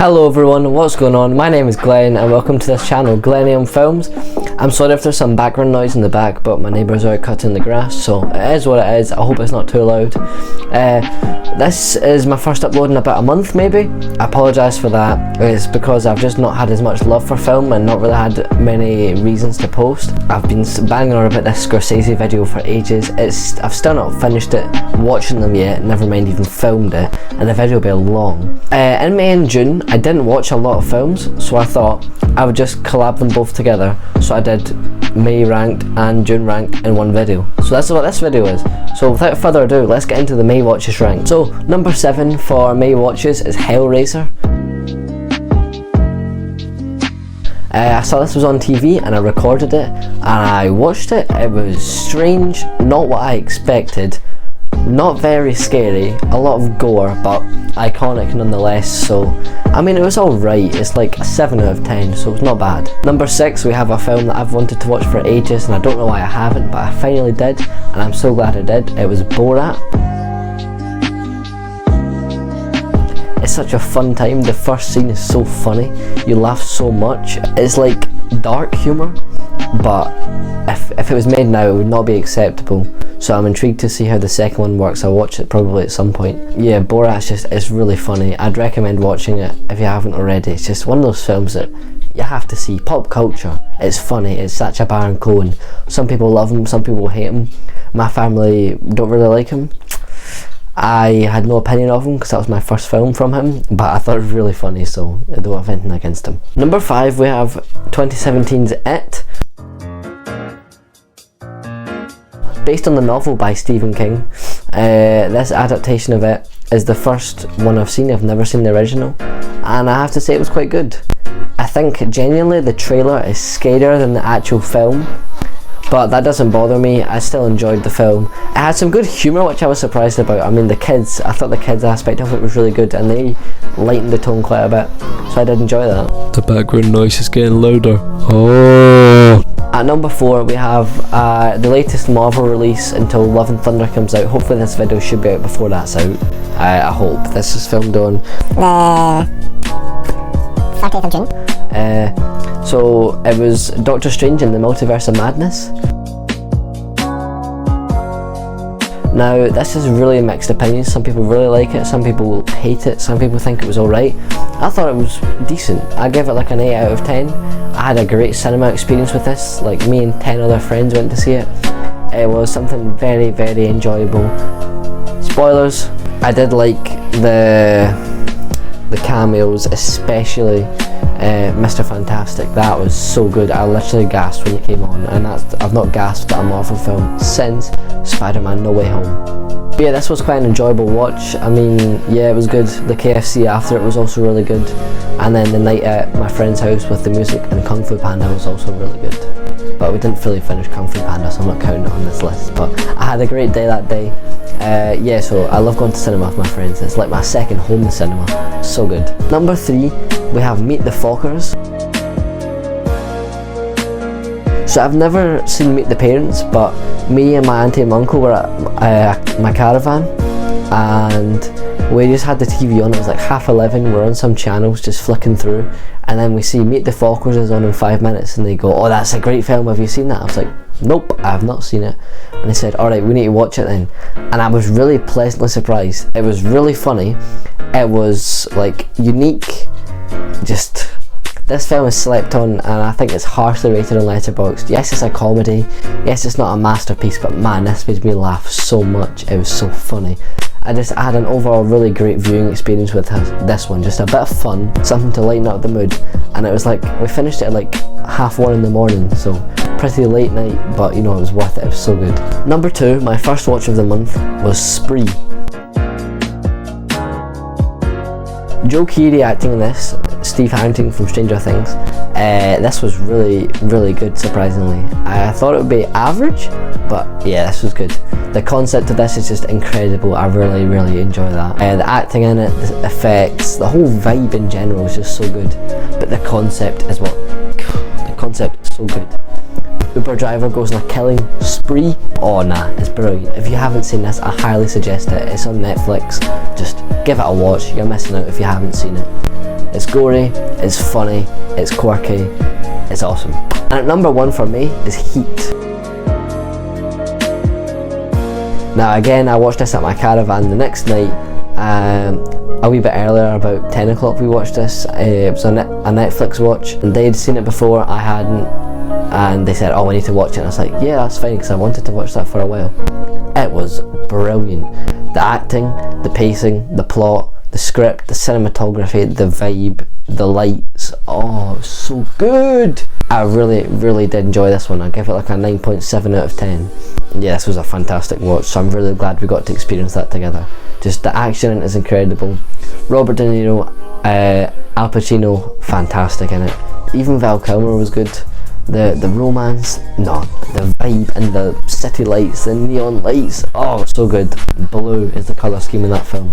Hello everyone, what's going on? My name is Glenn and welcome to this channel, GlennGGM Films. I'm sorry if there's some background noise in the back, but my neighbours are out cutting the grass, so it is what it is. I hope it's not too loud. This is my first upload in about a month maybe. I apologise for that. It's because I've just not had as much love for film and not really had many reasons to post. I've been banging on about this Scorsese video for ages. I've still not finished it, watching them yet, never mind even filmed it, and the video will be long. In May and June, I didn't watch a lot of films, so I thought I would just collab them both together. So I did May ranked and June ranked in one video. So that's what this video is. So without further ado, let's get into the May watches ranked. So number 7 for May watches is Hellraiser. I saw this was on TV and I recorded it and I watched it. It was strange, not what I expected. Not very scary, a lot of gore, but iconic nonetheless, so I mean it was alright. It's like a 7 out of 10, so it's not bad. Number 6, we have a film that I've wanted to watch for ages and I don't know why I haven't, but I finally did and I'm so glad I did. It was Borat. It's such a fun time. The first scene is so funny, you laugh so much. It's like dark humour, but if it was made now it would not be acceptable, so I'm intrigued to see how the second one works. I'll watch it probably at some point. Yeah, Borat's it's really funny. I'd recommend watching it if you haven't already. It's just one of those films that you have to see. Pop culture, it's funny. It's Sacha Baron Cohen. Some people love him, some people hate him. My family don't really like him. I had no opinion of him because that was my first film from him, but I thought it was really funny, so I don't have anything against him. Number 5, we have 2017's It. Based on the novel by Stephen King, this adaptation of it is the first one I've seen. I've never seen the original, and I have to say it was quite good. I think genuinely the trailer is scarier than the actual film, but that doesn't bother me. I still enjoyed the film. It had some good humour, which I was surprised about. I mean, I thought the kids aspect of it was really good, and they lightened the tone quite a bit, so I did enjoy that. The background noise is getting louder. Oh. At number 4, we have the latest Marvel release until Love and Thunder comes out. Hopefully this video should be out before that's out. I hope. This is filmed on the 30th of June. So it was Doctor Strange in the Multiverse of Madness. Now this is really mixed opinions. Some people really like it, some people hate it, some people think it was alright. I thought it was decent. I give it like an 8 out of 10. I had a great cinema experience with this. Like, me and 10 other friends went to see it. It was something very, very enjoyable. Spoilers, I did like the cameos, especially Mr. Fantastic. That was so good. I literally gasped when it came on, and I've not gasped at a Marvel film since Spider-Man No Way Home. But yeah, this was quite an enjoyable watch. I mean, yeah, it was good. The KFC after it was also really good, and then the night at my friend's house with the music and Kung Fu Panda was also really good. But we didn't fully finish Kung Fu Panda, so I'm not counting it on this list. But I had a great day that day. Yeah, so I love going to cinema with my friends. It's like my second home to cinema. So good. Number 3, we have Meet the Fockers. So I've never seen Meet the Parents, but me and my auntie and my uncle were at my caravan, and we just had the TV on. It was like 11:30. We're on some channels just flicking through, and then we see Meet the Fockers is on in 5 minutes, and they go, "Oh, that's a great film. Have you seen that?" I was like, "Nope, I have not seen it." And they said, "Alright, we need to watch it then." And I was really pleasantly surprised. It was really funny. It was like unique. Just, this film is slept on, and I think it's harshly rated on Letterboxd. Yes, it's a comedy. Yes, it's not a masterpiece, but man, this made me laugh so much. It was so funny. I had an overall really great viewing experience with this one. Just a bit of fun, something to lighten up the mood. And it was like, we finished it at like 1:30 in the morning, so pretty late night, but you know, it was worth it. It was so good. Number 2, my first watch of the month was Spree. Joe Keery acting in this, Steve Harrington from Stranger Things. This was really, really good, surprisingly. I thought it would be average, but yeah, this was good. The concept of this is just incredible. I really, really enjoy that. The acting in it, the effects, the whole vibe in general is just so good. But the concept is the concept is so good. Uber driver goes on a killing spree. Oh nah, it's brilliant. If you haven't seen this, I highly suggest it. It's on Netflix. Just give it a watch. You're missing out if you haven't seen it. It's gory, it's funny, it's quirky, it's awesome. And at number 1 for me is Heat. Now again, I watched this at my caravan the next night, a wee bit earlier, about 10 o'clock we watched this. It was a Netflix watch, and they'd seen it before, I hadn't, and they said, oh, we need to watch it, and I was like, yeah, that's fine, because I wanted to watch that for a while. It was brilliant. The acting, the pacing, the plot, the script, the cinematography, the vibe, the lights, oh, it was so good. I really did enjoy this one. I give it like a 9.7 out of 10. Yeah, this was a fantastic watch, so I'm really glad we got to experience that together. Just the action in it is incredible. Robert De Niro, Al Pacino, fantastic in it. Even Val Kilmer was good. The romance, no, the vibe and the city lights, the neon lights, oh, so good. Blue is the colour scheme in that film.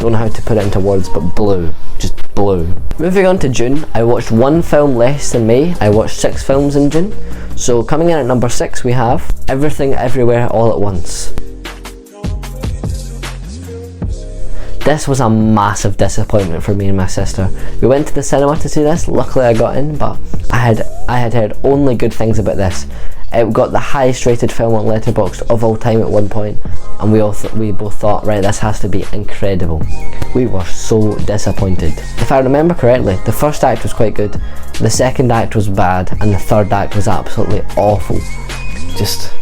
Don't know how to put it into words, but blue, just blue. Moving on to June, I watched 1 film less than May. I watched 6 films in June. So coming in at number 6 we have Everything Everywhere All at Once. This was a massive disappointment for me and my sister. We went to the cinema to see this. Luckily I got in, but I had heard only good things about this. It got the highest rated film on Letterboxd of all time at one point, and we both thought, right, this has to be incredible. We were so disappointed. If I remember correctly, the first act was quite good, the second act was bad, and the third act was absolutely awful. Just,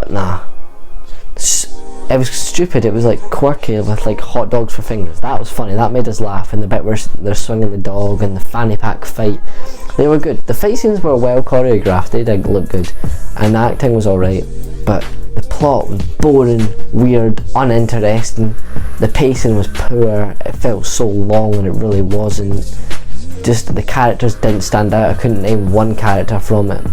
nah. It was stupid. It was like quirky with like hot dogs for fingers. That was funny. That made us laugh. And the bit where they're swinging the dog and the fanny pack fight, they were good. The fight scenes were well choreographed. They did look good, and the acting was alright. But the plot was boring, weird, uninteresting. The pacing was poor. It felt so long, and it really wasn't. Just the characters didn't stand out. I couldn't name one character from it.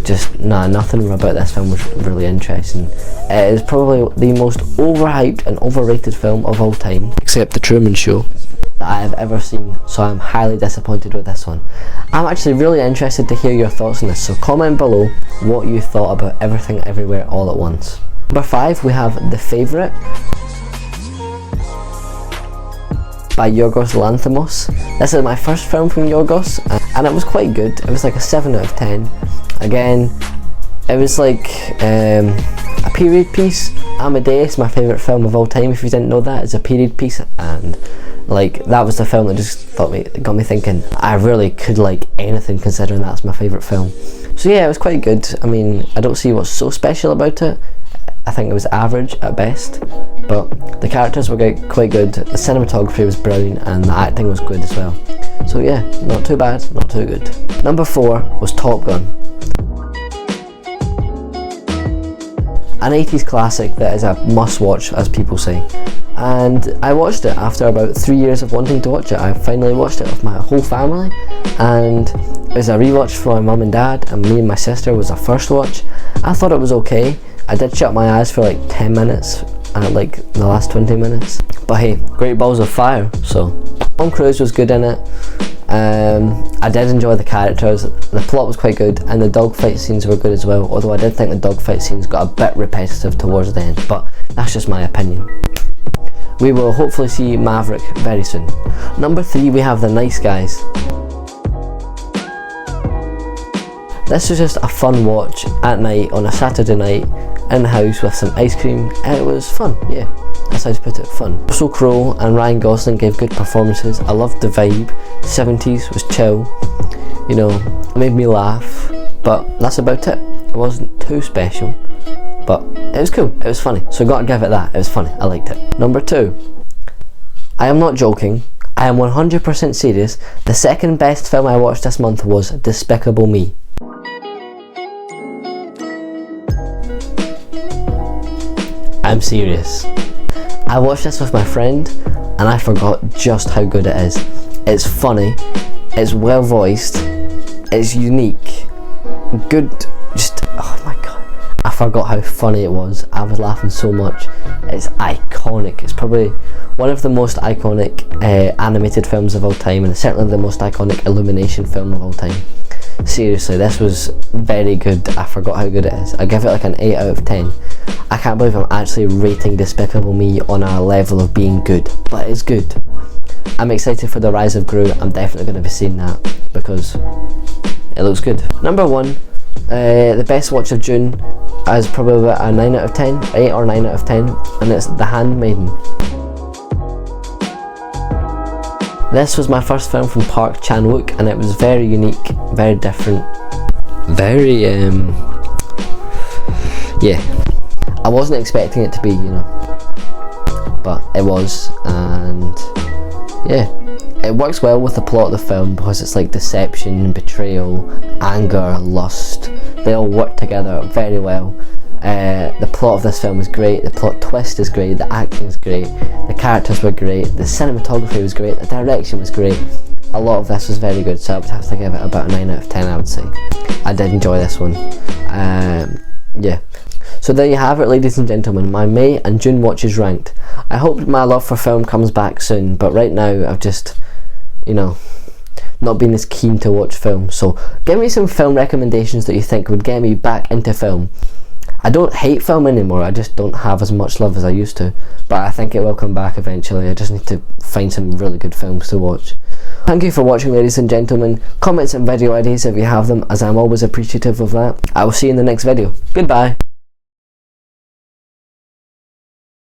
Just nothing about this film was really interesting. It is probably the most overhyped and overrated film of all time, except The Truman Show, that I have ever seen, so I'm highly disappointed with this one. I'm actually really interested to hear your thoughts on this, so comment below what you thought about Everything Everywhere All at Once. Number 5 we have The Favourite by Yorgos Lanthimos. This is my first film from Yorgos, and it was quite good. It was like a 7 out of 10. Again, it was like a period piece. Amadeus, my favourite film of all time, if you didn't know that, is a period piece, and like that was the film that just got me thinking, I really could like anything considering that's my favourite film. So yeah, it was quite good. I mean, I don't see what's so special about it. I think it was average at best, but the characters were quite good, the cinematography was brilliant, and the acting was good as well. So yeah, not too bad, not too good. Number 4 was Top Gun. An 80s classic that is a must-watch, as people say. And I watched it after about 3 years of wanting to watch it. I finally watched it with my whole family, and it was a rewatch for my mum and dad, and me and my sister was a first watch. I thought it was okay. I did shut my eyes for like 10 minutes at like the last 20 minutes. But hey, great balls of fire, so. Tom Cruise was good in it. I did enjoy the characters, the plot was quite good, and the dogfight scenes were good as well, although I did think the dogfight scenes got a bit repetitive towards the end, but that's just my opinion. We will hopefully see Maverick very soon. Number 3 we have The Nice Guys. This was just a fun watch at night on a Saturday night in the house with some ice cream, and it was fun, yeah. That's how to put it, fun. Russell Crowe and Ryan Gosling gave good performances. I loved the vibe. 70s was chill. You know, it made me laugh. But that's about it. It wasn't too special, but it was cool. It was funny. So gotta give it that. It was funny. I liked it. Number 2. I am not joking. I am 100% serious. The second best film I watched this month was Despicable Me. I'm serious. I watched this with my friend and I forgot just how good it is. It's funny, it's well voiced, it's unique, good, just, oh my god. I forgot how funny it was. I was laughing so much. It's iconic. It's probably one of the most iconic animated films of all time, and certainly the most iconic Illumination film of all time. seriously, this was very good. I forgot how good it is. I give it like an 8 out of 10. I can't believe I'm actually rating Despicable Me on a level of being good, but it's good. I'm excited for the Rise of Gru. I'm definitely going to be seeing that because it looks good. Number 1, the best watch of June is probably about a 9 out of 10, 8 or 9 out of 10, and it's The Handmaiden. This was my first film from Park Chan-wook, and it was very unique, very different, very yeah. I wasn't expecting it to be, you know, but it was, and yeah, it works well with the plot of the film because it's like deception, betrayal, anger, lust. They all work together very well. The plot of this film is great, the plot twist is great, the acting is great, the characters were great, the cinematography was great, the direction was great. A lot of this was very good, so I would have to give it about a 9 out of 10, I would say. I did enjoy this one. Yeah. So there you have it, ladies and gentlemen, my May and June watches ranked. I hope my love for film comes back soon, but right now I've just, you know, not been as keen to watch film. So give me some film recommendations that you think would get me back into film. I don't hate film anymore, I just don't have as much love as I used to, but I think it will come back eventually. I just need to find some really good films to watch. Thank you for watching, ladies and gentlemen. Comment some video ideas if you have them, as I'm always appreciative of that. I will see you in the next video. Goodbye.